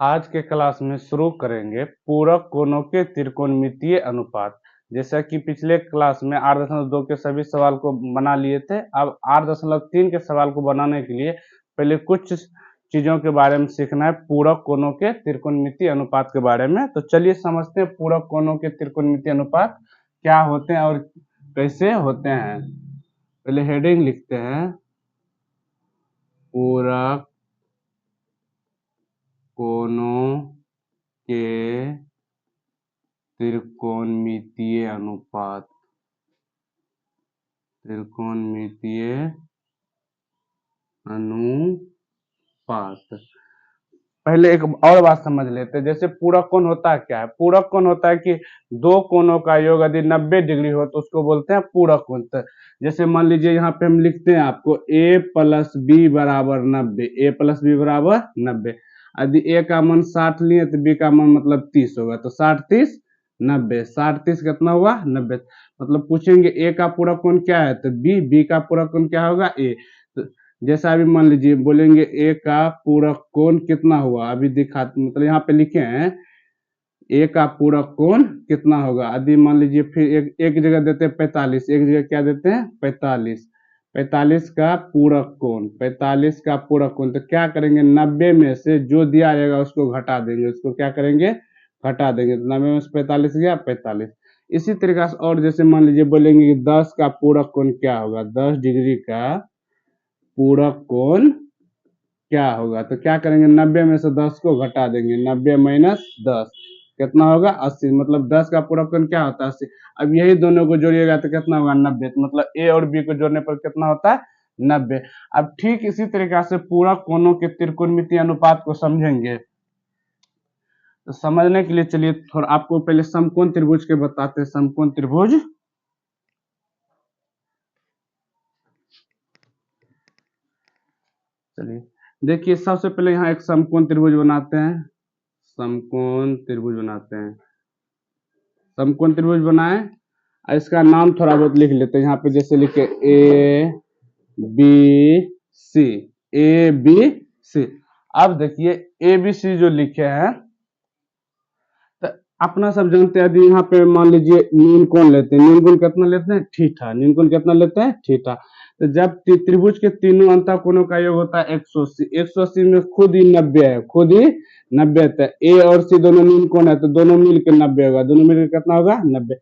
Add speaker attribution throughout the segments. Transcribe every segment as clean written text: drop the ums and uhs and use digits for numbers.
Speaker 1: आज के क्लास में शुरू करेंगे पूरक कोणों के त्रिकोणमितीय अनुपात। जैसा कि पिछले क्लास में 8.2 के सभी सवाल को बना लिए थे। अब 8.3 के सवाल को बनाने के लिए पहले कुछ चीजों के बारे में सीखना है, पूरक कोणों के त्रिकोणमितीय अनुपात के बारे में। तो चलिए समझते हैं पूरक कोणों के त्रिकोणमितीय अनुपात क्या होते हैं और कैसे होते हैं। पहले हेडिंग लिखते हैं, पूरक कोणों के त्रिकोणमितीय अनुपात। त्रिकोणमितीय अनुपात। पहले एक और बात समझ लेते हैं। जैसे पूरक कोण होता है क्या है? पूरक कोण होता है कि दो कोणों का योग यदि 90 डिग्री हो तो उसको बोलते हैं पूरक कोण। जैसे मान लीजिए यहाँ पे हम लिखते हैं आपको a प्लस बी बराबर 90, a प्लस बी बराबर 90। यदि a का मान 60 लिए तो b का मान मतलब 30 होगा, तो 60 30 90, 60 30 कितना हुआ 90। मतलब पूछेंगे a का पूरक कोण क्या है तो b का पूरक कोण क्या होगा a। तो जैसा अभी मान लीजिए बोलेंगे a का पूरक कोण कितना हुआ, अभी दिखा मतलब यहाँ पे लिखे हैं a का पूरक कोण कितना होगा। यदि मान लीजिए फिर एक जगह देते हैं 45, एक जगह क्या देते हैं 45। 45 का पूरक कोण, 45 का पूरक कोण, तो क्या करेंगे 90 में से जो दिया जाएगा उसको घटा देंगे। उसको क्या करेंगे घटा देंगे, तो 90 में से 45 गया 45। इसी तरीके से और जैसे मान लीजिए बोलेंगे कि 10 का पूरक कोण क्या होगा, 10 डिग्री का पूरक कोण क्या होगा। तो क्या करेंगे 90 में से 10 को घटा देंगे, 90 माइनस 10 कितना होगा 80। मतलब 10 का पूरक कोण क्या होता है 80। अब यही दोनों को जोड़िएगा तो कितना होगा 90। तो मतलब ए और बी को जोड़ने पर कितना होता है 90। अब ठीक इसी तरीके से पूरक कोणों के त्रिकोणमितीय अनुपात को समझेंगे। तो समझने के लिए चलिए थोड़ा आपको पहले समकोण त्रिभुज के बताते हैं। समकोण त्रिभुज, चलिए देखिए सबसे पहले यहाँ एक समकोण त्रिभुज बनाते हैं। समकोण त्रिभुज बनाते हैं, समकोण त्रिभुज बनाए। इसका नाम थोड़ा बहुत लिख लेते हैं यहाँ पे। जैसे लिखे A B C, A B C. अब देखिए ए बी सी जो लिखे हैं तो अपना सब जानते हैं। यदि यहाँ पे मान लीजिए न्यून कोण लेते हैं, न्यून कोण कितना लेते हैं थीटा, न्यून कोण कितना लेते हैं थीटा। तो जब त्रिभुज के तीनों अंतः कोणों का योग होता है 180, 180 में खुद ही 90 है, खुद ही 90। तो ए और सी दोनों न्यून कोण है तो दोनों मिलकर 90 होगा, दोनों मिलकर कितना होगा 90।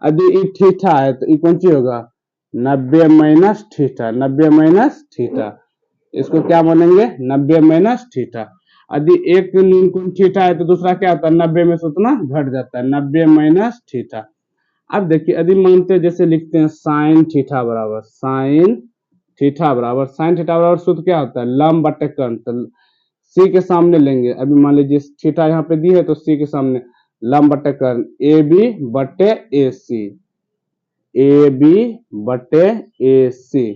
Speaker 1: यदि ये थीटा है तो ये कौन सी होगा 90 माइनस थीटा, 90 माइनस थीटा। इसको क्या मानेंगे 90 माइनस थीटा। यदि एक न्यून कोण थीटा है तो दूसरा क्या होता है 90 में से उतना घट जाता है, 90 माइनस थीटा। अब देखिए यदि मानते हैं जैसे लिखते हैं साइन थीटा बराबर, साइन थीटा बराबर, साइन थीटा बराबर सूत्र क्या होता है लंब बटे कर्ण। तो सी के सामने लेंगे, अभी मान लीजिए थीटा यहाँ पे दी है तो सी के सामने लंब बटे कर्ण ए बी बटे ए सी, ए बी बटे ए सी,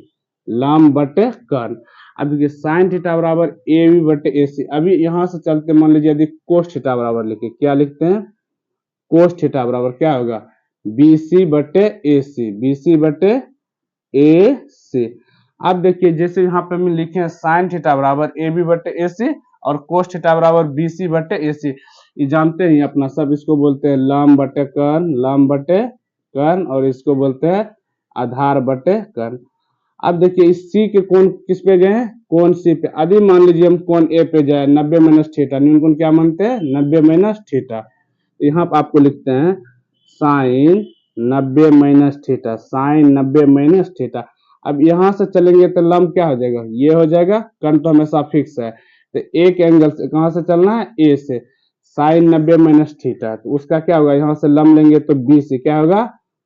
Speaker 1: लंब बटे कर्ण। अब देखिए साइन थीटा बराबर ए बी बटे ए सी। अभी यहां से चलते मान लीजिए यदि कोस थीटा बराबर लिखे, क्या लिखते हैं कोस थीटा बराबर क्या होगा बी सी बटे ए सी, बी सी बटे ए सी। अब देखिए जैसे यहाँ पे हम लिखे हैं साइन थीटा बराबर ए बी बटे ए सी और कोस थीटा बराबर बी सी बटे ए सी। ये जानते हैं अपना सब, इसको बोलते हैं लंब बटे कर्ण, लंब बटे कर्ण, और इसको बोलते हैं आधार बटे कर्ण। अब देखिए इस सी के कोण किस पे गए हैं, कोण सी पे। यदि मान लीजिए हम कोण ए पे जाए 90 माइनस थीटा, न्यून कोण क्या मानते हैं 90 माइनस थीटा। यहाँ पे आपको लिखते हैं sine 90 minus theta, sine 90 minus theta. अब यहां से चलेंगे तो लंब क्या हो जाएगा ये हो जाएगा, कर्ण तो हमेशा फिक्स है। तो एक एंगल से कहां से चलना है ए से, साइन 90 माइनस थीटा, तो उसका क्या होगा यहाँ से लंब लेंगे तो बी सी क्या होगा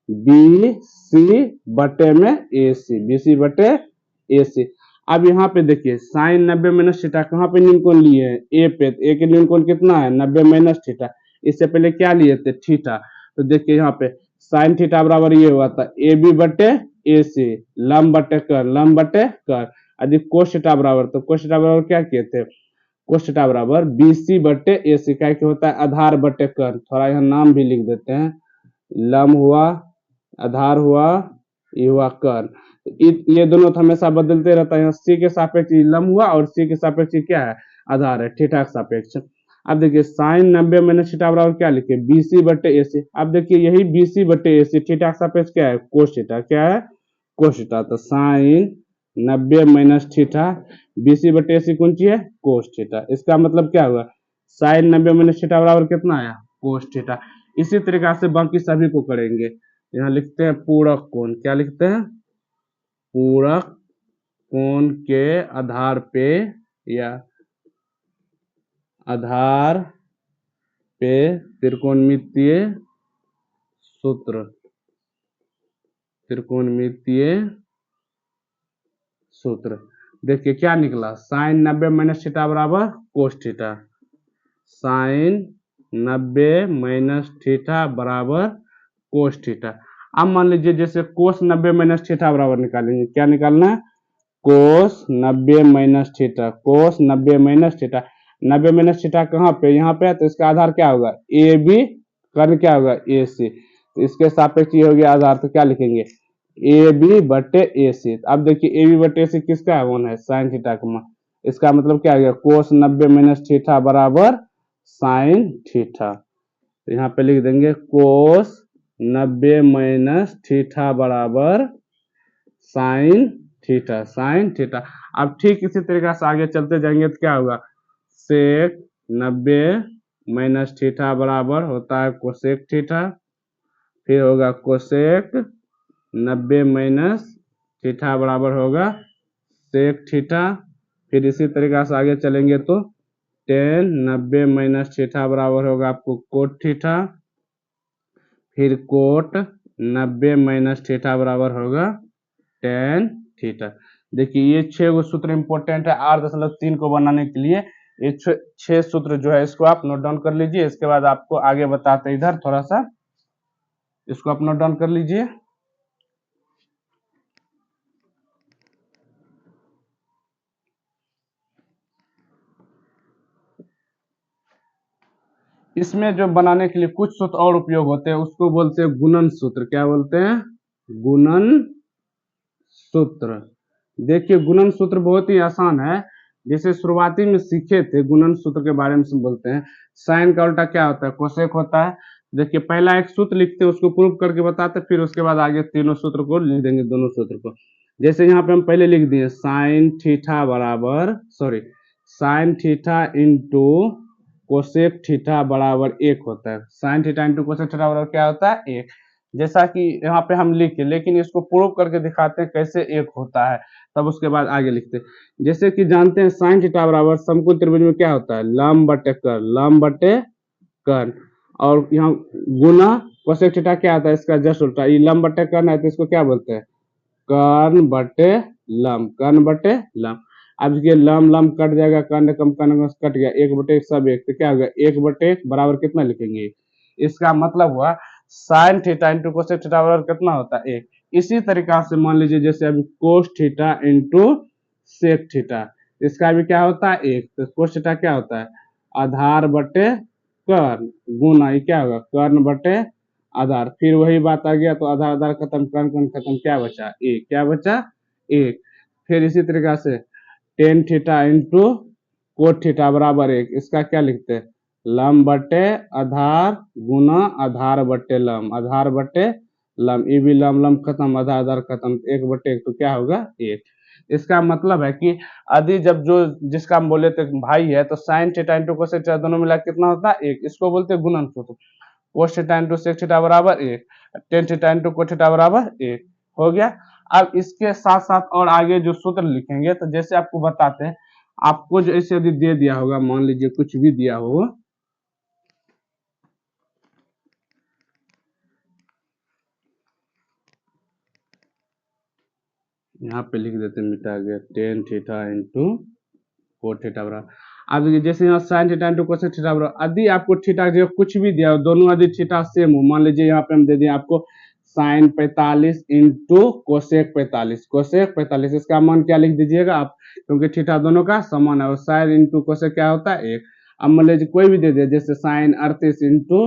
Speaker 1: बी सी बटे में ए सी, बी सी बटे ए सी। अब यहाँ पे देखिए साइन 90 माइनस थीटा कहाँ पे न्यून कोण लिए हैं ए पे, तो ए के न्यून कोण कितना है 90 माइनस थीटा। इससे पहले क्या लिए थे थीटा। तो देखिए यहाँ पे साइन थीटा बराबर ये हुआ था ए बी बटे ए सी, लंब बटे कर्ण, लंब बटे कर्ण। यदि कोस थीटा बराबर, तो कोस थीटा बराबर क्या किए थे कोस थीटा बराबर बी सी बटे ए सी, क्या होता है आधार बटे कर्ण। थोड़ा यहाँ नाम भी लिख देते हैं, लंब हुआ, आधार हुआ, ये हुआ कर्ण। ये दोनों तो हमेशा बदलते रहता है। यहाँ सी के सापेक्ष लंब हुआ और सी के सापेक्ष क्या है आधार है, थीटा के सापेक्ष। अब देखिए साइन 90 माइनस थीटा बराबर क्या लिखे, BC बटे AC। अब देखिए यही BC बटे AC थीटा का सापेक्ष क्या है, कोस थीटा। क्या है, कोस थीटा। तो साइन 90 माइनस थीटा BC बटे AC कौन सी है, कोस थीटा। इसका मतलब क्या हुआ, साइन 90 माइनस थीटा बराबर कितना आया, कोस थीटा। इसी तरीका से बाकी सभी को करेंगे। यहाँ लिखते हैं पूरक कोण। क्या लिखते हैं, पूरक कोण के आधार पे या आधार पे त्रिकोणमितीय सूत्र, त्रिकोणमितीय सूत्र। देखिए क्या निकला, साइन 90 माइनस थीटा बराबर cos theta. Sine 90 minus theta बराबर कोस थीटा। अब मान लीजिए जैसे कोस 90 माइनस थीटा बराबर निकालेंगे। क्या निकालना, कोस 90 माइनस थीटा। कोस 90 माइनस थीटा, 90 माइनस थीटा कहाँ पे, यहाँ पे। तो इसका आधार क्या होगा, AB, कर्ण क्या होगा, AC। तो इसके सापेक्ष ये हो गया आधार। तो क्या लिखेंगे, AB बटे AC। अब देखिए AB बटे AC किसका है, वन है, साइन थीटा का मान। इसका मतलब क्या हो गया, कोस 90 माइनस थीटा बराबर साइन थीटा। तो यहाँ पे लिख देंगे कोस 90 माइनस थीटा बराबर साइन थीटा, साइन थीटा। अब ठीक इसी तरीके से आगे चलते जाएंगे तो क्या होगा, सेक 90 माइनस थीटा बराबर होता है कोसेक थीटा। फिर होगा कोसेक 90 माइनस थीटा बराबर होगा सेक थीटा। फिर इसी तरीके से आगे चलेंगे तो टेन 90 माइनस थीटा बराबर होगा आपको कोट थीटा। फिर कोट 90 माइनस थीटा बराबर होगा टेन थीटा। देखिए ये 6 गो सूत्र इंपॉर्टेंट है 8.3 को बनाने के लिए। ये 6 सूत्र जो है इसको आप नोट डाउन कर लीजिए। इसके बाद आपको आगे बताते हैं, इधर थोड़ा सा इसको आप नोट डाउन कर लीजिए। इसमें जो बनाने के लिए कुछ सूत्र और उपयोग होते हैं, उसको बोलते हैं गुणन सूत्र। क्या बोलते हैं, गुणन सूत्र। देखिए गुणन सूत्र बहुत ही आसान है। जैसे शुरुआती में सीखे थे गुणन सूत्र के बारे में बोलते हैं। साइन का उल्टा क्या होता है, कोसेक होता है। देखिए पहला एक सूत्र लिखते हैं, उसको प्रूव करके बताते, फिर उसके बाद आगे तीनों सूत्र को लिख देंगे, दोनों सूत्र को। जैसे यहाँ पे हम पहले लिख दिए साइन थीटा बराबर, sorry, sign theta into cosec theta बराबर 1 होता है। Sign theta into cosec theta बराबर क्या होता है, 1। जैसा कि यहाँ पे हम लिखे, लेकिन इसको प्रूव करके दिखाते हैं कैसे 1 होता है, तब उसके बाद आगे लिखते हैं। जैसे कि जानते हैं साइन थीटा बराबर समकोण त्रिभुज में क्या होता है, लंब बटे कर्ण, लंब बटे कर्ण। और यहाँ गुना कोसेक थीटा क्या आता है, इसका जस्ट उल्टा। ये लंब बटे कर्ण है तो इसको क्या बोलते हैं, कर्ण बटे लंब, कर्ण बटे लंब। अब ये लंब लंब कट जाएगा, कर्ण कर्ण कट गया, 1/1 सब 1। तो क्या होगा, 1/1 बराबर कितना लिखेंगे, इसका मतलब हुआ sign theta into cosec theta बराबर कितना होता है, 1। इसी तरीका से मान लीजिए जैसे अभी cos theta into sec theta, इसका भी क्या होता है, 1। तो कोस थीटा क्या होता है, आधार बटे कर्ण गुना ये क्या होगा, कर्ण बटे आधार। फिर वही बात आ गया, तो आधार आधार खत्म, कर्ण कर्ण खत्म, क्या बचा, 1। क्या बचा, 1। फिर इसी तरीका से ten theta into cot theta बराबर 1। इसका क्या लिखते हैं, लंब बटे आधार गुना आधार बटे लंब, आधार बटे लंब। ये भी लंब लंब खत्म, आधार आधार खत्म, 1/1। तो क्या होगा, 1। इसका मतलब है कि यदि जब जो जिसका हम बोले थे भाई है, तो sign theta into cosec theta दोनों मिला कितना होता है, 1। इसको बोलते हैं गुणन सूत्र। Cos theta into sec theta बराबर 1, tan theta into cot theta बराबर 1 हो गया। अब इसके साथ साथ और आगे जो सूत्र लिखेंगे, तो जैसे आपको बताते हैं, आपको जो ऐसे यदि दे दिया होगा, मान लीजिए कुछ भी दिया हो, यहाँ पे लिख देते हैं, मिटा गया, ten theta into cot theta बराबर। अब देखिए जैसे यहाँ sign theta into cosec theta बराबर, यदि आपको थीटा जो कुछ भी दिया हो, दोनों यदि थीटा सेम हो, मान लीजिए यहाँ पे हम दे दिए आपको साइन 45 इंटू कोसेक 45, कोसेक 45, इसका मान क्या लिख दीजिएगा आप, क्योंकि थीटा दोनों का समान है। और साइन इंटू कोसेक क्या होता है, 1। अब मान लीजिए कोई भी दे दिया, जैसे साइन 38 इंटू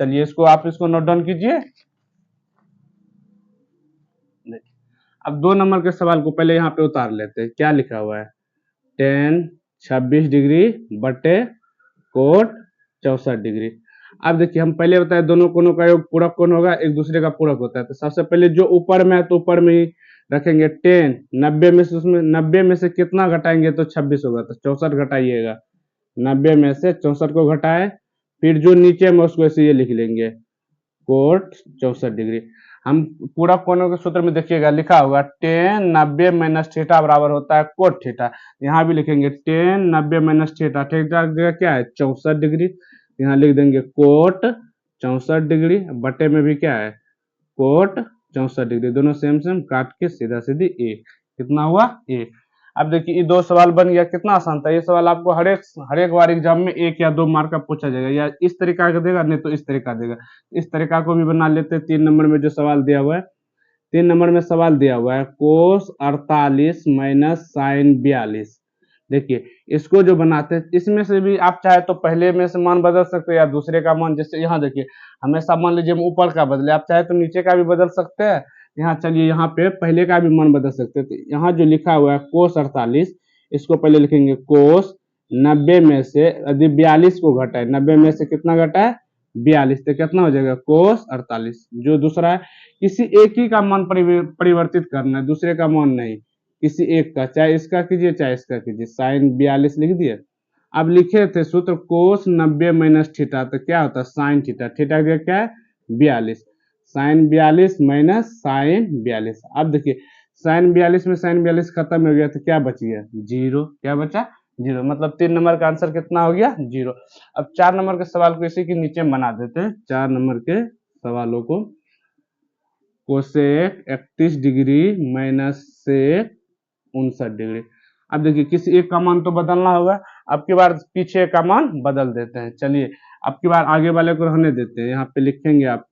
Speaker 1: चलिए इसको आप इसको नोट डाउन कीजिए। अब 2 नंबर के सवाल को पहले यहाँ पे उतार लेते हैं। क्या लिखा हुआ है, टेन 26 डिग्री बटे कोट 64 डिग्री। अब देखिए हम पहले बताए दोनों कोणों का योग पूरक कोण होगा, एक दूसरे का पूरक होता है। तो सबसे पहले जो ऊपर में है तो ऊपर में ही रखेंगे 10, 90 में से उसमें 90 में से कितना घटाएंगे तो 26 होगा, तो 64 घटाइएगा। 90 में से 64 को घटाए, फिर जो नीचे में उसको ऐसे ये लिख लेंगे कोट 64 डिग्री। हम पूरक कोणों के सूत्र में देखिएगा लिखा होगा 10 90 माइनस थीटा बराबर होता है कोट थीटा। यहाँ भी लिखेंगे 10 90 माइनस थीटा, थीटा जगह क्या है 64 डिग्री, यहाँ लिख देंगे कोट 64 डिग्री, बटे में भी क्या है कोट 64 डिग्री, दोनों सेम सेम काट के सीधा सीधी एक, कितना हुआ एक। अब देखिए ये 2 सवाल बन गया, कितना आसान था। ये सवाल आपको हर एक बार एग्जाम में 1 या 2 मार्क का पूछा जाएगा, या इस तरीका का देगा नहीं तो इस तरीका देगा। इस तरीका को भी बना लेते हैं। 3 नंबर में जो सवाल दिया हुआ है, 3 नंबर में सवाल दिया हुआ है कोस 48 माइनस साइन 42। देखिए इसको जो बनाते हैं, इसमें से भी आप चाहे तो पहले में से मान बदल सकते हैं या दूसरे का मान, जैसे यहाँ देखिए हमेशा मान लीजिए हम ऊपर का बदले, आप चाहे तो नीचे का भी बदल सकते हैं। यहाँ चलिए यहाँ पे पहले का भी मान बदल सकते हैं। तो यहाँ जो लिखा हुआ है कोस 48, इसको पहले लिखेंगे कोस 90 में से यदि 42 को घटाए, 90 में से कितना घटाए 42, तो कितना हो जाएगा कोस 48। जो दूसरा है किसी एक ही का मान परिवर्तित करना है, दूसरे का मान नहीं, किसी एक का, चाहे इसका कीजिए चाहे इसका कीजिए। साइन 42 लिख दिए। अब लिखे थे सूत्र कोस 90 माइनस थीटा, तो क्या होता है साइन थीटा, थीटा का क्या है 42, साइन 42 माइनस साइन 42। अब देखिए साइन 42 में साइन 42 खत्म हो गया तो क्या बच गया जीरो, क्या बचा जीरो, मतलब 3 नंबर का आंसर कितना हो गया जीरो। अब 4 नंबर के सवाल को इसी के नीचे बना देते हैं। 4 नंबर के सवालों को cosec 31 degree minus sec 59 degree. अब देखिए किसी एक का मान तो बदलना होगा, अब की बार पीछे का मान बदल देते हैं। चलिए अब की बार आगे वाले को रहने देते हैं। यहाँ पे लिखेंगे आप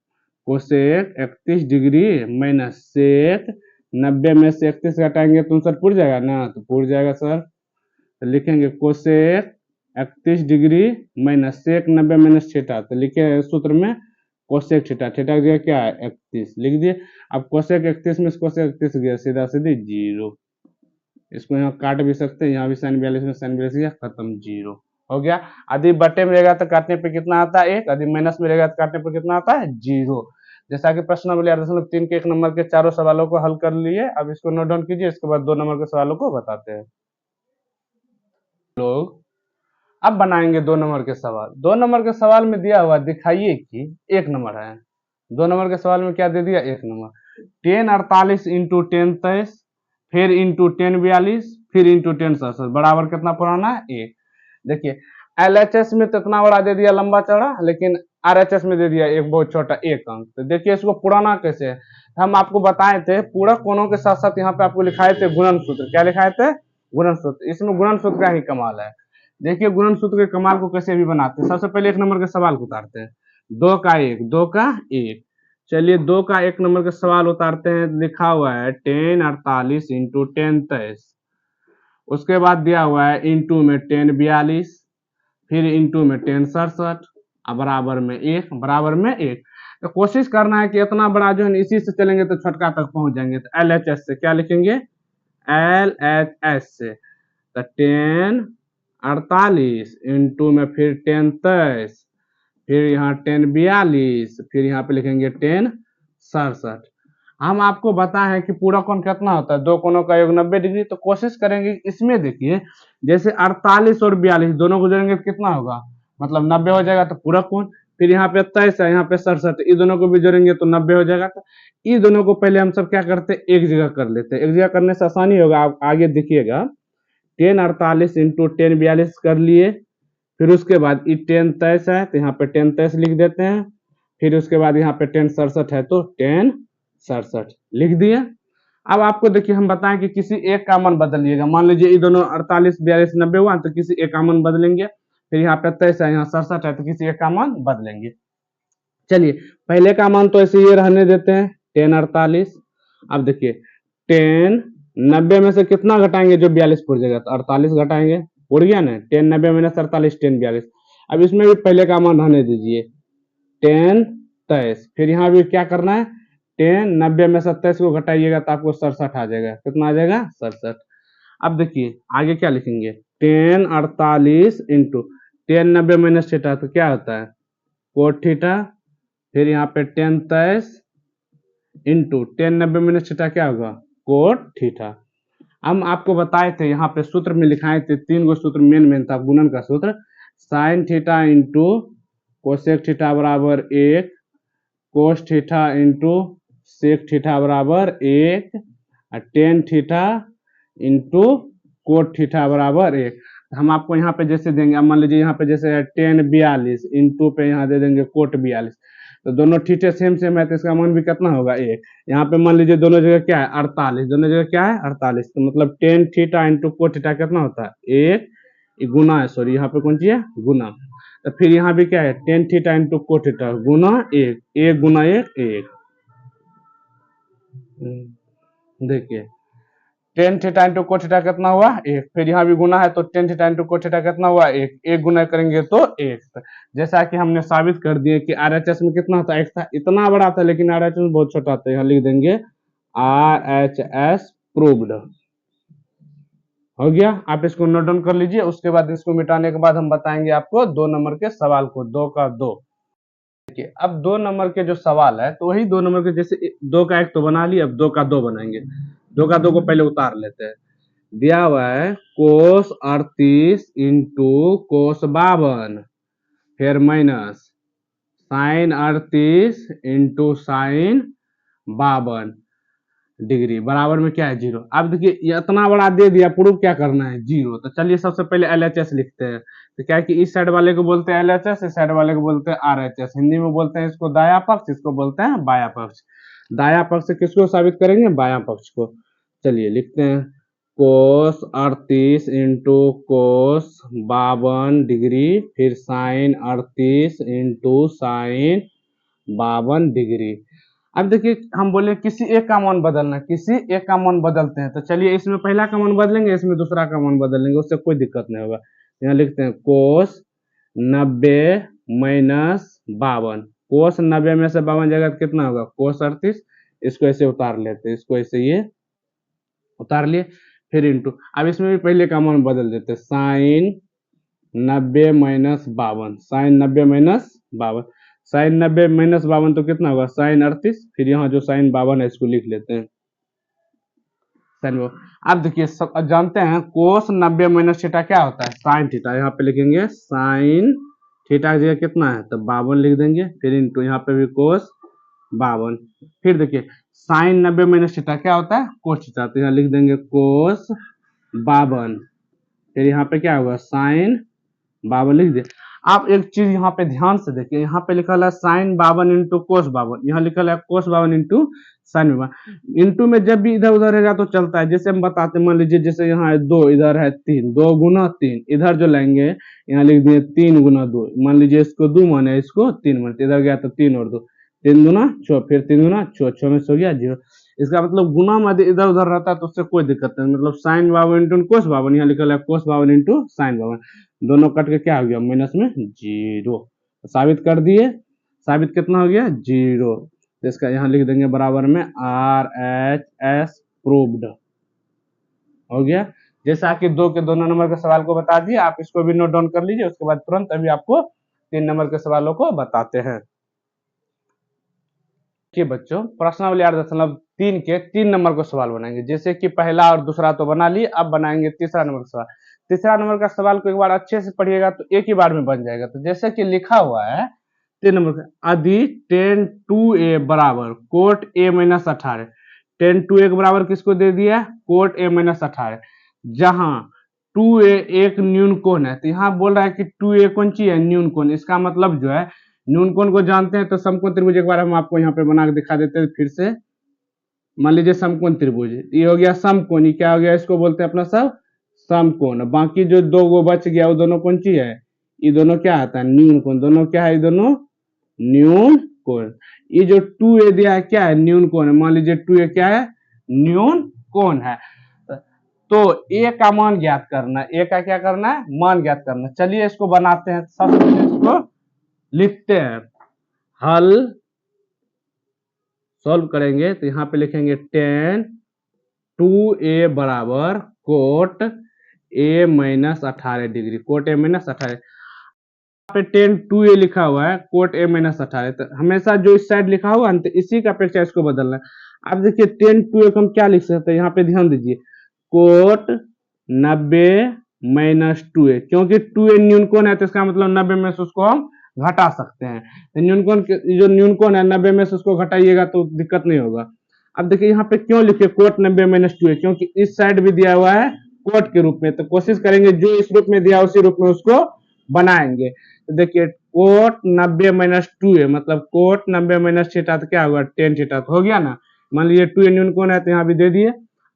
Speaker 1: कोसेक 31 डिग्री माइनस सेक 90 में से 31 घटाएंगे तो 59 पूर जाएगा ना, तो पूर जाएगा सर। तो लिखेंगे cosec 31 degree minus sec 90 minus theta, तो लिखे सूत्र में कोसेक थीटा, थीटा की जगह क्या है 31 लिख दिए। अब कोसेक 31 में कोसेक 31 गया, सीधा सीधी जीरो। इसको यहाँ काट भी सकते हैं, यहाँ भी साइन 42 में साइन 42 गया, खत्म जीरो हो गया। यदि बटे में रहेगा तो काटने पे कितना आता है 1, यदि माइनस में रहेगा तो काटने पर कितना आता है जीरो। जैसा कि प्रश्न नंबर 11.3 के 1 नंबर के चारों सवालों को हल कर लिए। अब इसको नोट डाउन कीजिए, इसके बाद 2 नंबर के सवालों को बताते हैं लोग। अब बनाएंगे 2 नंबर के सवाल। 2 नंबर के सवाल में दिया हुआ दिखाइए कि 1 नंबर है। 2 नंबर के सवाल में क्या दे दिया 1 नंबर, 10 48 इंटू 10 23, फिर इंटू 10 42, फिर इंटू 10 67 बराबर कितना पुराना है 1। देखिए LHS में तो इतना बड़ा दे दिया लंबा चौड़ा, लेकिन RHS में दे दिया एक बहुत छोटा 1 अंक। तो देखिए इसको पुराना कैसे है, हम आपको बताए थे पूरक कोणों के साथ साथ यहाँ पे आपको लिखाए थे गुणन सूत्र। क्या लिखाए थे गुणन सूत्र, इसमें गुणन सूत्र का ही कमाल है। देखिए गुणन सूत्र के कमाल को कैसे भी बनाते हैं। सबसे पहले 1 नंबर के सवाल को उतारते हैं, 2 का 1, 2 का 1। चलिए 2 का 1 नंबर का सवाल उतारते हैं। लिखा हुआ है 10 48 इंटू 10 23, उसके बाद दिया हुआ है इंटू में 10 42, फिर इंटू में 10 67, अब बराबर में 1, बराबर में 1। तो कोशिश करना है कि इतना बड़ा जो है इसी से चलेंगे तो छोटका तक पहुंच जाएंगे। तो LHS से क्या लिखेंगे LHS से, तो 10 48 इंटू में फिर 10 23, फिर यहाँ 10 42, फिर यहाँ पे लिखेंगे 10 67। हम आपको बताएं कि पूरा कोण कितना होता है, 2 कोणों का योग 90 डिग्री। तो कोशिश करेंगे इसमें देखिए जैसे 48 और 42 दोनों गुजरेंगे तो कितना होगा, मतलब 90 हो जाएगा तो पूरा कोण। फिर यहाँ पे 23 है, यहाँ पे 67, ये दोनों को भी जोड़ेंगे तो 90 हो जाएगा। तो ये दोनों को पहले हम सब क्या करते हैं एक जगह कर लेते हैं, एक जगह करने से आसानी होगा। आप आगे देखिएगा 10 48 इंटू 10 42 कर लिए, फिर उसके बाद ये 10 23 है तो यहाँ पे 10 23 लिख देते हैं, फिर उसके बाद यहाँ पे 10 67 है तो 10 67 लिख दिए। अब आपको देखिए हम बताएं कि किसी एक का मान बदलिएगा। मान लीजिए ये दोनों 48 42 90 हुआ तो किसी एक का मान बदलेंगे, फिर यहाँ पे 23 है यहाँ 67 है तो किसी एक का मान बदलेंगे। चलिए पहले का मान तो ऐसे ये रहने देते हैं 10 48। अब देखिए 10 90 में से कितना घटाएंगे जो 42 पूर जाएगा, तो 48 घटाएंगे, उड़ गया ना 10 90 माइनस 48 10 42। अब इसमें भी पहले का मान रहने दीजिए 10 23, फिर यहाँ भी क्या करना है 10 90 में 27 को घटाइएगा तो आपको 67 आ जाएगा। कितना आ जाएगा 67। अब देखिए आगे क्या लिखेंगे 10 48 इंटू 10 90 माइनस थीटा तो क्या होता है कोट थीटा, फिर यहाँ पे 10 23 इंटू 10 90 माइनस थीटा क्या होगा कोट थीटा। हम आपको बताए थे यहाँ पे सूत्र में लिखाए थे 3 गो सूत्र मेन था गुणन का सूत्र, sine theta into cosec theta बराबर 1, cos theta into sec theta बराबर 1, और tan theta into cot theta बराबर 1। हम आपको यहाँ पे जैसे देंगे, अब मान लीजिए यहाँ पे जैसे 10 42 इंटू पे यहाँ दे देंगे कोट 42, तो दोनों थीटे सेम सेम है तो इसका मान भी कितना होगा 1। यहाँ पे मान लीजिए दोनों जगह क्या है 48, दोनों जगह क्या है 48, तो मतलब 10 थीटा इंटू कोट थीटा कितना होता है 1, गुना है, सॉरी यहाँ पे कौन सी है गुना, तो फिर यहाँ भी क्या है 10 थीटा इंटू कोट थीटा गुना 1, 1 गुना 1 1। देखिए 10 थीटा इंटू कोट थीटा कितना हुआ 1, फिर यहाँ भी गुना है तो 10 थीटा इंटू कोट थीटा कितना हुआ 1, 1 गुना करेंगे तो 1। जैसा कि हमने साबित कर दिए कि आरएचएस में कितना था 1 था, इतना बड़ा था लेकिन आरएचएस में बहुत छोटा था, यहाँ लिख देंगे आरएचएस प्रूव्ड। हो गया, आप इसको नोट डाउन कर लीजिए। उसके बाद इसको मिटाने के बाद हम बताएंगे आपको 2 नंबर के सवाल को, 2 का 2। देखिए अब 2 नंबर के जो सवाल है तो वही 2 नंबर के जैसे 2 का 1 तो बना लिए, अब 2 का 2 बनाएंगे। 2 का 2 को पहले उतार लेते हैं। दिया हुआ है कोस 38 इंटू कोस 52, फिर minus sine 38 into sine 52 degree बराबर में क्या है 0। अब देखिए ये इतना बड़ा दे दिया, प्रूफ क्या करना है 0। तो चलिए सबसे पहले एलएचएस लिखते हैं। तो क्या है कि इस साइड वाले को बोलते हैं एलएचएस, इस साइड वाले को बोलते हैं आरएचएस। हिंदी में बोलते हैं इसको दाया पक्ष, इसको बोलते हैं बाया पक्ष। दाया पक्ष से किसको साबित करेंगे बाया पक्ष को। चलिए लिखते हैं कोस 38 इंटू कोस 52 डिग्री, फिर साइन 38 इंटू साइन 52 डिग्री। अब देखिए हम बोले किसी एक का मान बदलना, किसी एक का मान बदलते हैं। तो चलिए इसमें पहला का मान बदलेंगे, इसमें दूसरा का मान बदलेंगे, उससे कोई दिक्कत नहीं होगा। यहाँ लिखते हैं कोस 90 माइनस 52, कोस 90 में से 52 जाएगा तो कितना होगा कोस 38। इसको ऐसे उतार लेते हैं, इसको ऐसे ये उतार लिए, फिर इंटू। अब इसमें भी पहले का मान बदल देते, sine 90 minus 52, sine 90 minus 52, sine 90 minus 52 तो कितना होगा साइन 38, फिर यहाँ जो साइन 52 है इसको लिख लेते हैं साइन। अब देखिए सब जानते हैं कोस 90 माइनस थीटा क्या होता है साइन थीटा। यहाँ पे लिखेंगे साइन थीटा की जगह कितना है तो 52 लिख देंगे, फिर इंटू यहाँ पे भी कोस 52, फिर देखिए साइन 90 माइनस थीटा क्या होता है कोस थीटा, तो यहाँ लिख देंगे कोस 52, फिर यहाँ पे क्या होगा साइन 52 लिख दिए। आप एक चीज यहाँ पे ध्यान से देखिए, यहाँ पे लिखा है साइन 52 इंटू कोस 52, यहाँ लिखा है कोस 52 इंटू साइन 52। इंटू में जब भी इधर उधर रहेगा तो चलता है। जैसे हम बताते हैं, मान लीजिए जैसे यहाँ है 2, इधर है 3, 2 गुना 3, इधर जो लेंगे यहाँ लिख दिए 3 गुना 2, मान लीजिए इसको 2 माने इसको 3 माने, इधर गया तो 3 और 2, 3 गुना 6, फिर 3 गुना 6, 6 में से हो गया 0। इसका मतलब गुना में इधर उधर रहता है तो उससे कोई दिक्कत नहीं, मतलब साइन 52 इंटू कोस 52, यहाँ लिखा है कोस 52 इंटू साइन 52, दोनों कट के क्या हो गया माइनस में 0। साबित कर दिए, साबित कितना हो गया 0। तो इसका यहाँ लिख देंगे बराबर में RHS प्रूव्ड। हो गया, जैसा कि 2 के दोनों नंबर के सवाल को बता दिए, आप इसको भी नोट डाउन कर लीजिए। उसके बाद तुरंत अभी आपको 3 नंबर के सवालों को बताते हैं। कि बच्चों प्रश्नावली 8.3 के 3 नंबर को सवाल बनाएंगे। जैसे कि पहला और दूसरा तो बना लिए, अब बनाएंगे तीसरा नंबर का सवाल। तीसरा नंबर का सवाल को एक बार अच्छे से पढ़िएगा तो एक ही बार में बन जाएगा। तो जैसे कि लिखा हुआ है 3 नंबर का, यदि tan 2a बराबर cot a minus 18, tan 2a के बराबर किसको दे दिया कोट a माइनस 18, जहां 2a एक न्यून कोण है। तो यहाँ बोल रहा है कि 2a कौन सी है न्यून कोण, इसका मतलब जो है न्यून कोण को जानते हैं। तो समकोण त्रिभुज एक बार हम आपको यहाँ पे बना के दिखा देते हैं फिर से। मान लीजिए समकोण त्रिभुज, ये हो गया समकोण, ये क्या हो गया इसको बोलते हैं अपना सब समकोण। बाकी जो 2 गो बच गया वो दोनों कौन सी है, ये दोनों क्या आता है न्यून कोण, दोनों क्या है ये दोनों न्यून कोण। ये जो 2a दिया है क्या है न्यून कोण है, मान लीजिए 2a क्या है न्यून कोण है। तो a का मान ज्ञात करना है, a का क्या करना है मान ज्ञात करना है। चलिए इसको बनाते हैं, सबसे पहले इसको लिखते हैं। हल सॉल्व करेंगे तो यहाँ पे लिखेंगे tan 2a बराबर cot a minus 18 degree, cot a minus 18। पे tan 2a लिखा हुआ है, कोट a माइनस 18, तो हमेशा जो इस साइड लिखा हुआ है तो इसी का अपेक्षा इसको बदलना है। अब देखिए tan 2a को हम क्या लिख सकते हैं, यहाँ पे ध्यान दीजिए, कोट 90 माइनस 2a, क्योंकि 2a न्यून कोण है तो इसका मतलब 90 में से उसको हम घटा सकते हैं। तो न्यून कोण जो न्यून कोण है 90 में से उसको घटाइएगा तो दिक्कत नहीं होगा। अब देखिए यहाँ पे क्यों लिखे कोट 90 माइनस 2a, क्योंकि इस साइड भी दिया हुआ है कोट के रूप में, तो कोशिश करेंगे जो इस रूप में दिया उसी रूप में उसको बनाएंगे। तो देखिए कोट 90 माइनस 2a मतलब कोट 90 माइनस थीटा तो क्या होगा tan थीटा, तो हो गया ना। मान लीजिए 2a न्यून कोण है तो यहाँ भी दे दिए।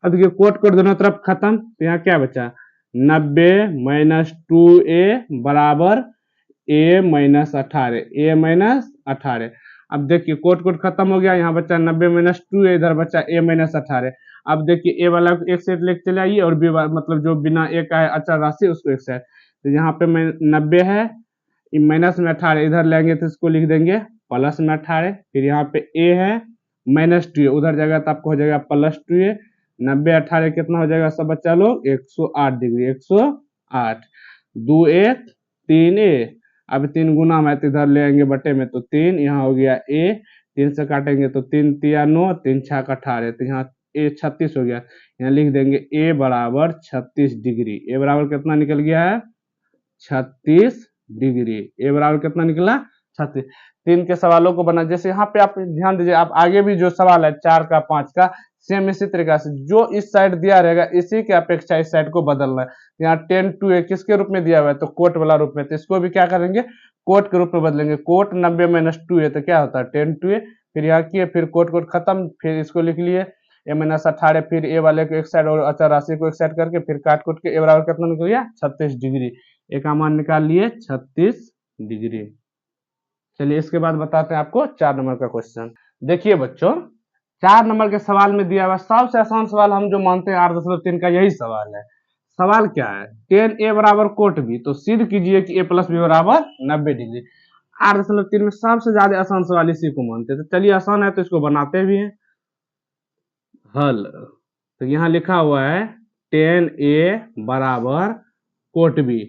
Speaker 1: अब देखिए कोट कोट दोनों तरफ खत्म, तो यहाँ क्या बचा 90 माइनस 2a बराबर a माइनस 18, a माइनस 18। अब देखिए कोट कोट खत्म हो गया, यहाँ बचा 90 माइनस 2a, इधर बचा a माइनस 18। अब देखिए a वाला एक साइड लेके चले आइए और b मतलब जो बिना a का है अचर राशि उसको एक साइड, तो यहाँ पे 90 है, माइनस में 18 इधर लेंगे तो इसको लिख देंगे प्लस में 18। फिर यहाँ पे a है माइनस 2a, उधर जाएगा तो आपको हो जाएगा प्लस 2a। 90 18 कितना हो जाएगा सब बच्चा लोग 108 डिग्री, 108। 2 1 3a, अब 3 गुना में तो इधर ले आएंगे बटे में तो 3, यहाँ हो गया a, 3 से काटेंगे तो 3 तिया 9, 3 छक 18, तो यहाँ a 36 हो गया। यहाँ लिख देंगे a बराबर 36 डिग्री, a बराबर कितना निकल गया है 36 डिग्री, ए बराबर कितना निकला 36। तीन के सवालों को बना, जैसे यहाँ पे आप ध्यान दीजिए, आप आगे भी जो सवाल है 4 का 5 का सेम इसी तरीका से जो इस साइड दिया रहेगा इसी के अपेक्षा इस साइड को बदलना है। यहाँ tan 2a किसके रूप में दिया हुआ है तो कोट वाला रूप में, तो इसको भी क्या करेंगे कोट के रूप में बदलेंगे। कोट 90 माइनस 2a तो क्या होता है tan 2a, फिर यहाँ किए फिर कोट कोट खत्म, फिर इसको लिख लिए a माइनस 18, फिर a वाले को एक साइड और अचर राशि को एक साइड करके फिर काट कोट के a बराबर कितना निकल गया 36 डिग्री, ए का मान निकाल लिए 36 डिग्री। चलिए इसके बाद बताते हैं आपको 4 नंबर का क्वेश्चन। देखिए बच्चों 4 नंबर के सवाल में दिया हुआ सबसे आसान सवाल हम जो मानते हैं 8.3 का यही सवाल है। सवाल क्या है tan a बराबर कोट b, तो सिद्ध कीजिए कि a प्लस बी बराबर 90 डिग्री। 8.3 में सबसे ज्यादा आसान सवाल इसी को मानते हैं, तो चलिए आसान है तो इसको बनाते भी हैं। हल, तो यहाँ लिखा हुआ है tan a बराबर कोट बी,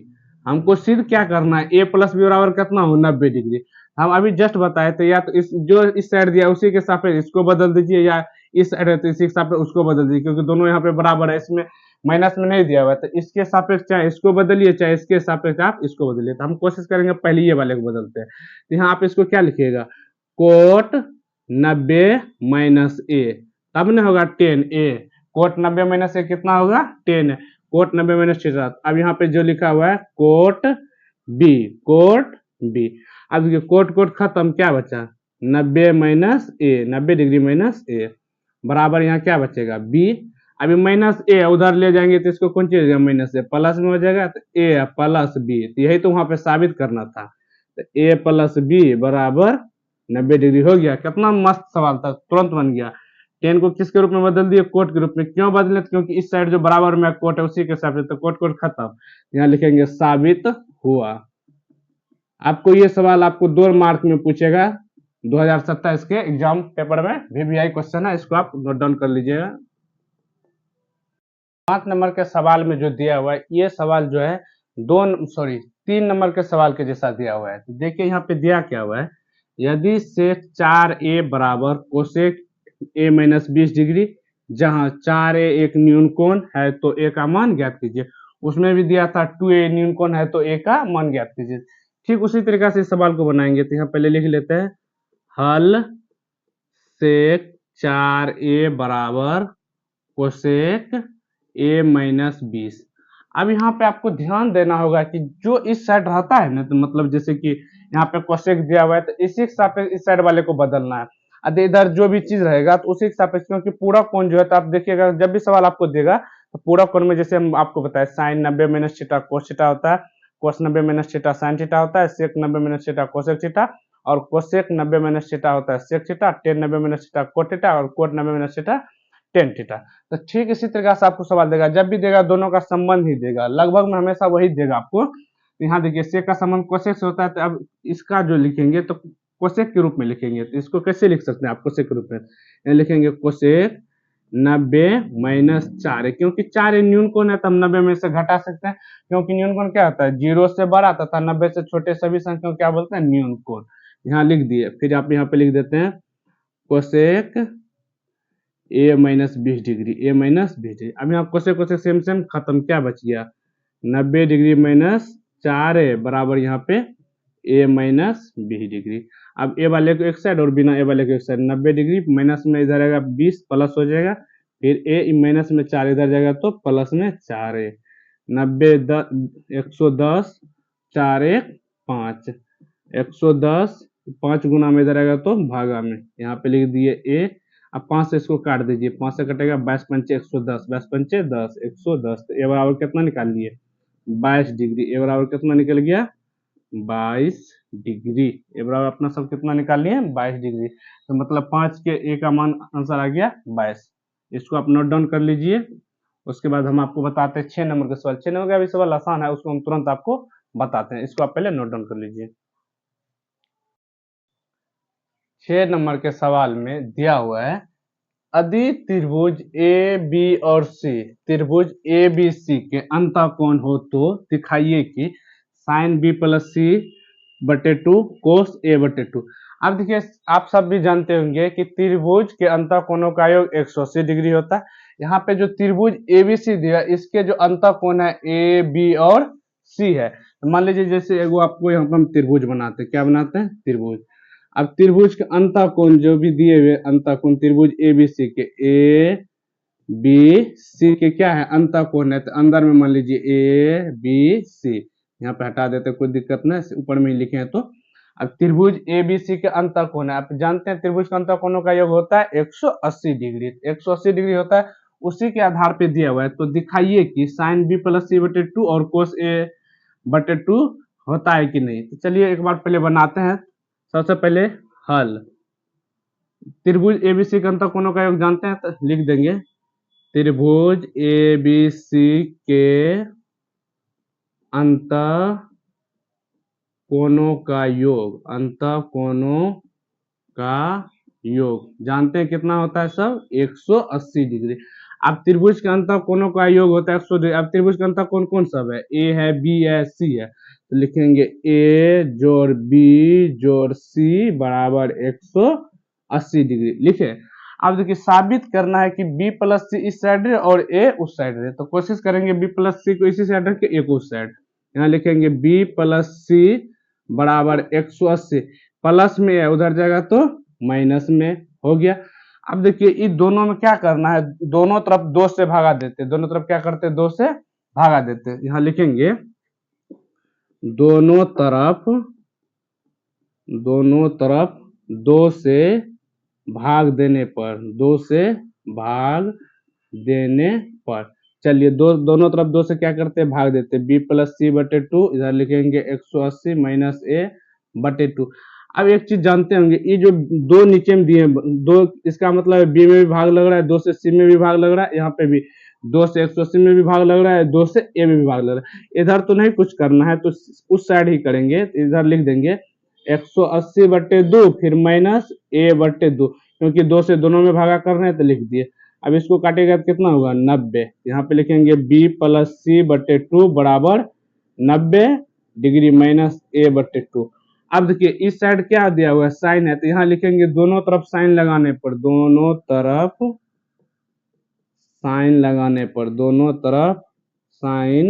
Speaker 1: हमको सिर्फ क्या करना है a प्लस बी बराबर कितना हो 90 डिग्री। हम अभी जस्ट बताए थे, या तो इस जो इस साइड दिया उसी के सापेक्ष इसको बदल दीजिए, या इस साइड है तो इसी के सापेक्ष उसको बदल दीजिए, क्योंकि दोनों यहाँ पे बराबर है, इसमें माइनस में नहीं दिया हुआ है, तो इसके सापेक्ष चाहे इसको बदलिए चाहे इसके सापेक्ष आप इसको बदलिए। तो हम कोशिश करेंगे पहले ये वाले को बदलते हैं। तो यहाँ आप इसको क्या लिखिएगा कोट 90 माइनस ए, तब न होगा tan a, कोट 90 माइनस ए कितना होगा 10 है, कोट 90 माइनस थीटा। अब यहाँ पे जो लिखा हुआ है कोट बी, कोट बी। अब ये कोट कोट खत्म, क्या बचा 90 माइनस ए, 90 डिग्री माइनस ए बराबर यहाँ क्या बचेगा बी। अभी माइनस ए उधर ले जाएंगे तो इसको कौन चीज माइनस ए प्लस में हो जाएगा, तो ए प्लस बी, तो यही तो वहां पे साबित करना था। तो ए प्लस बी बराबर 90 डिग्री हो गया। कितना मस्त सवाल था, तुरंत बन गया। 10 को किसके रूप में बदल दिए कोट के रूप में, क्यों बदले क्योंकि इस साइड जो बराबर में कोट है उसी के साथ, तो कोट कोट खत्म, यहाँ लिखेंगे साबित हुआ। आपको ये सवाल आपको 2 मार्क में पूछेगा 2027 के एग्जाम पेपर में, वीवीआई क्वेश्चन है, इसको आप नोट डाउन कर लीजिएगा। 5 नंबर के सवाल में जो दिया हुआ है ये सवाल जो है 3 नंबर के सवाल के जैसा दिया हुआ है। तो देखिए यहाँ पे दिया क्या हुआ है, यदि सेक 4a बराबर कोसेक a माइनस 20 डिग्री, जहां 4a एक न्यून कोण है तो a का मान ज्ञात कीजिए। उसमें भी दिया था 2a न्यून कोण है तो a का मान ज्ञात कीजिए। ठीक उसी तरीका से इस सवाल को बनाएंगे। तो यहाँ पहले लिख लेते हैं हल सेक 4a बराबर कोसेक a माइनस 20। अब यहाँ पे आपको ध्यान देना होगा कि जो इस साइड रहता है ना, तो मतलब जैसे कि यहाँ पे कोसेक दिया हुआ है तो इसी के सापेक्ष इस साइड वाले को बदलना है। अब इधर जो भी चीज रहेगा तो उसी के सापेक्ष, क्योंकि पूरा कोण जो है तो आप देखिएगा जब भी सवाल आपको देगा तो पूरा कोण में जैसे हम आपको बताए sine 90 minus theta cos theta होता है, cos 90 minus theta sine theta होता है, sec 90 minus theta cosec theta, और कोसेक 90 माइनस थीटा होता है sec theta, tan 90 minus theta cot theta, और cot 90 minus theta tan theta. तो ठीक इसी तरीके से आपको सवाल देगा, जब भी देगा दोनों का संबंध ही देगा, लगभग में हमेशा वही देगा आपको। यहाँ देखिए सेक का संबंध कोसेक से होता है, तो अब इसका जो लिखेंगे तो कोसेक के रूप में लिखेंगे। तो इसको कैसे लिख सकते हैं आप कोसेक के रूप में? यहाँ लिखेंगे कोसेक 90 - 4, क्योंकि 4 न्यून कोण है तो हम 90 में से घटा सकते हैं, क्योंकि न्यून कोण क्या होता है 0 से बड़ा तथा 90 से छोटे सभी संख्याओं क्या बोलते हैं न्यून कोण। यहाँ लिख दिए, फिर आप यहाँ पे लिख देते हैं cosec A-20 degree, A-20 degree. अब यहाँ कोसेक कोसेक सेम सेम खत्म, क्या बच गया 90 डिग्री माइनस 4A बराबर यहाँ पे A-20 डिग्री। अब ए वाले को एक साइड और बिना ए वाले को एक साइड, 90 डिग्री माइनस में इधर आएगा 20 प्लस हो जाएगा, फिर ए माइनस में 4 इधर जाएगा तो प्लस में 4A, 90 110 4 1 5, 110 5 गुना में इधर आएगा तो भागा में, यहाँ पे लिख दिए ए। अब 5 से इसको काट दीजिए, 5 से कटेगा 22 पंचे 110, 22 पंचे 10, 110। तो ए बराबर कितना निकाल लिए 22 डिग्री। ए बराबर कितना निकल गया 22 डिग्री। ए बराबर अपना सब कितना निकाल लिए 22 डिग्री। तो मतलब 5 के ए का मान आंसर आ गया 22। इसको आप नोट डाउन कर लीजिए। उसके बाद हम आपको बताते हैं 6 नंबर के सवाल। 6 नंबर का भी सवाल आसान है, उसको हम तुरंत आपको बताते हैं। इसको आप पहले नोट डाउन कर लीजिए। 6 नंबर के सवाल में दिया हुआ है यदि त्रिभुज ए बी और सी, त्रिभुज ए बी सी के अंतःकोण हो तो दिखाइए कि साइन बी प्लस सी बटे 2 कोस ए बटे 2। अब देखिए आप सब भी जानते होंगे कि त्रिभुज के अंतःकोणों का योग 180 डिग्री होता है। यहाँ पे जो त्रिभुज ए बी सी दिया इसके जो अंतःकोण है ए बी और सी है। तो मान लीजिए जैसे एगो आपको यहाँ पर हम त्रिभुज बनाते हैं, क्या बनाते हैं त्रिभुज। अब त्रिभुज के अंतःकोण जो भी दिए हुए अंतःकोण त्रिभुज ए बी सी के, ए बी सी के क्या है अंतःकोण है, तो अंदर में मान लीजिए ए बी सी, यहाँ पे हटा देते कोई दिक्कत नहीं, ऊपर में ही लिखे हैं। तो अब त्रिभुज ए बी सी के अंतःकोण है, आप जानते हैं त्रिभुज के अंतःकोणों का योग होता है 180 डिग्री, 180 डिग्री होता है, उसी के आधार पे दिया हुआ है। तो दिखाइए कि साइन बी प्लस सी बटे 2 और कोस ए बटे 2 होता है कि नहीं। तो चलिए एक बार पहले बनाते हैं। सबसे पहले हल, त्रिभुज एबीसी के अंतःकोणों का योग जानते हैं, तो लिख देंगे त्रिभुज एबीसी के अंतःकोणों का योग, अंतःकोणों का योग जानते हैं कितना होता है सब 180 डिग्री। अब त्रिभुज के अंतःकोणों का योग होता है 100 डिग्री। अब त्रिभुज के अंतःकोण कौन सब है, ए है बी है सी है, तो लिखेंगे ए जोड़ बी जोड़ सी बराबर 180 डिग्री लिखे। अब देखिए साबित करना है कि बी प्लस सी इस साइड है और ए उस साइड है, तो कोशिश करेंगे बी प्लस सी को इसी साइड रख के ए को उस साइड। यहाँ लिखेंगे बी प्लस सी बराबर 180, प्लस में है उधर जाएगा तो माइनस में हो गया। अब देखिए इन दोनों में क्या करना है, दोनों तरफ 2 से भागा देते, दोनों तरफ क्या करते 2 से भागा देते। यहाँ लिखेंगे दोनों तरफ 2 से भाग देने पर, 2 से भाग देने पर, चलिए दोनों तरफ 2 से क्या करते हैं भाग देते, बी प्लस सी बटे 2, इधर लिखेंगे 180 माइनस ए बटे 2। अब एक चीज जानते होंगे, ये जो 2 नीचे में दिए 2, इसका मतलब है बी में भी भाग लग रहा है, 2 से सी में भी भाग लग रहा है, यहाँ पे भी 2 से 180 में भी भाग लग रहा है, 2 से ए में भी भाग लग रहा है। इधर तो नहीं कुछ करना है, तो उस साइड ही करेंगे। इधर लिख देंगे 180 बटे 2 फिर माइनस ए बटे 2, क्योंकि 2 से दोनों में भागा कर रहे हैं तो लिख दिए। अब इसको काटेगा तो कितना होगा 90। यहाँ पे लिखेंगे बी प्लस सी बटे 2 बराबर 90 डिग्री माइनस ए बटे 2। अब देखिए इस साइड क्या दिया हुआ है साइन है, तो यहाँ लिखेंगे दोनों तरफ साइन लगाने पर, दोनों तरफ साइन लगाने पर, दोनों तरफ साइन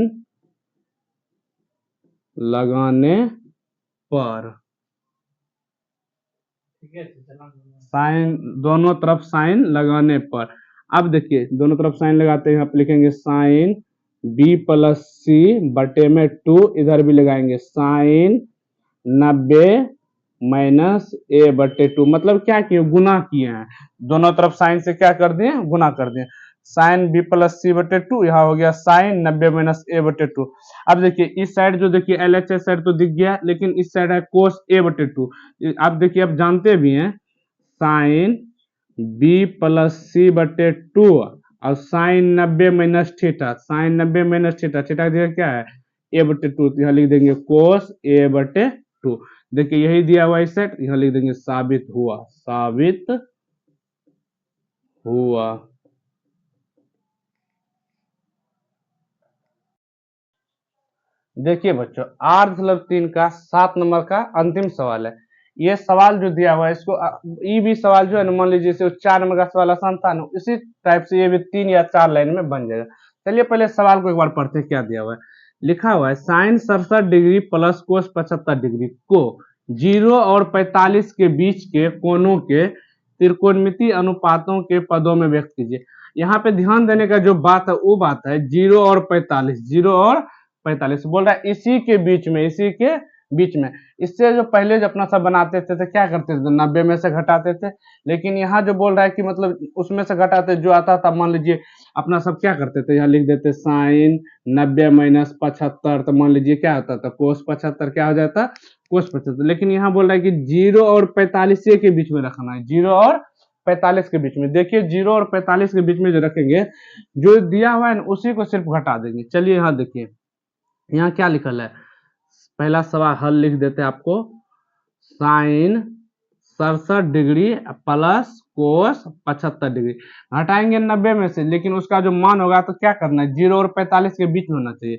Speaker 1: लगाने पर, साइन दोनों तरफ साइन लगाने पर। अब देखिए दोनों तरफ साइन लगाते हैं, यहाँ पे लिखेंगे साइन बी प्लस सी बटे में 2, इधर भी लगाएंगे साइन 90 माइनस ए बटे 2, मतलब क्या किए गुना किए हैं, दोनों तरफ साइन से क्या कर दिए गुना कर दिए। साइन बी प्लस सी बटे 2, यहाँ हो गया साइन 90 माइनस ए बटे 2। अब देखिए इस साइड जो देखिए एल एच एस साइड तो दिख गया, लेकिन इस साइड है कोस ए बटे 2। आप देखिए आप जानते भी हैं साइन बी प्लस सी बटे 2 और sine 90 minus theta, sine 90 minus theta, theta की जगह क्या है ए बटे 2, यहाँ लिख देंगे कोस ए बटे 2। देखिए यही दिया हुआ है सेट, यहाँ लिख देंगे साबित हुआ, साबित हुआ। देखिए बच्चों 8.3 का 7 नंबर का अंतिम सवाल है। ये सवाल जो दिया हुआ है इसको ये भी सवाल जो है ना, मान लीजिए 4 नंबर का सवाल आसान था ना, इसी टाइप से ये भी 3 या 4 लाइन में बन जाएगा। चलिए पहले सवाल को एक बार पढ़ते हैं क्या दिया हुआ है। लिखा हुआ है sine 67 degree plus cos 75 degree को 0 और 45 के बीच के कोणों के त्रिकोणमितीय अनुपातों के पदों में व्यक्त कीजिए। यहाँ पे ध्यान देने का जो बात है वो बात है 0 और 45, 0 और 45 बोल रहा है इसी के बीच में, इसी के बीच में। इससे जो पहले जो अपना सब बनाते थे तो क्या करते थे 90 में से घटाते थे, लेकिन यहाँ जो बोल रहा है कि मतलब उसमें से घटाते जो आता था, मान लीजिए अपना सब क्या करते थे, यहाँ लिख देते साइन 90 माइनस 75, तो मान लीजिए क्या होता था कोस 75 क्या हो जाता कोस 75। लेकिन यहाँ बोल रहा है कि 0 और 45 के बीच में रखना है, 0 और 45 के बीच में। देखिए 0 और 45 के बीच में जो रखेंगे, जो दिया हुआ है ना उसी को सिर्फ घटा देंगे। चलिए यहाँ देखिए यहाँ क्या लिखल है, पहला सवाल हल लिख देते हैं आपको, sine 67 degree plus cos 75 degree हटाएंगे 90 में से, लेकिन उसका जो मान होगा तो क्या करना है 0 और 45 के बीच में होना चाहिए।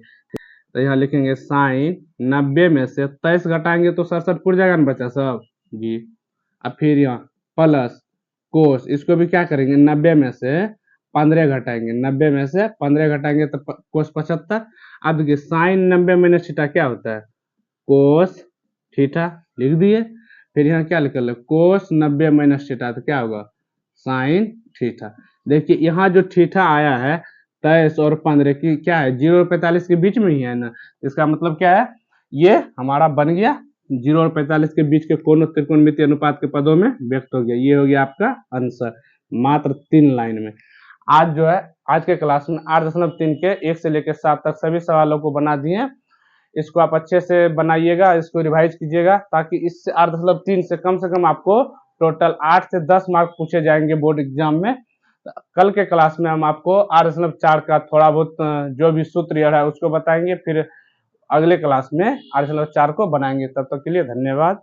Speaker 1: तो यहाँ लिखेंगे साइन 90 में से 23 घटाएंगे तो 67 पुर जाएगा ना बच्चा सब जी। अब फिर यहाँ प्लस कोस, इसको भी क्या करेंगे 90 में से 15 घटाएंगे, 90 में से 15 घटाएंगे तो कोस 75। अब देखिए साइन 90 माइनस थीटा क्या होता है कोस थीटा, लिख दिए। फिर यहाँ क्या लिखल है कोस 90 माइनस थीटा, तो क्या होगा साइन थीटा। देखिए यहाँ जो थीटा आया है 23 और 15 की क्या है 0 और 45 के बीच में ही है ना, इसका मतलब क्या है ये हमारा बन गया 0 और 45 के बीच के कोण त्रिकोणमितीय अनुपात के पदों में व्यक्त हो गया। ये हो गया आपका आंसर मात्र 3 लाइन में। आज जो है आज के क्लास में 8.3 के 1 से लेकर 7 तक सभी सवालों को बना दिए। इसको आप अच्छे से बनाइएगा, इसको रिवाइज कीजिएगा, ताकि इससे 8.3 से कम आपको टोटल 8 से 10 मार्क पूछे जाएंगे बोर्ड एग्जाम में। कल के क्लास में हम आपको 8.4 का थोड़ा बहुत जो भी सूत्र है उसको बताएंगे, फिर अगले क्लास में 8.4 को बनाएंगे। तब तक के लिए धन्यवाद।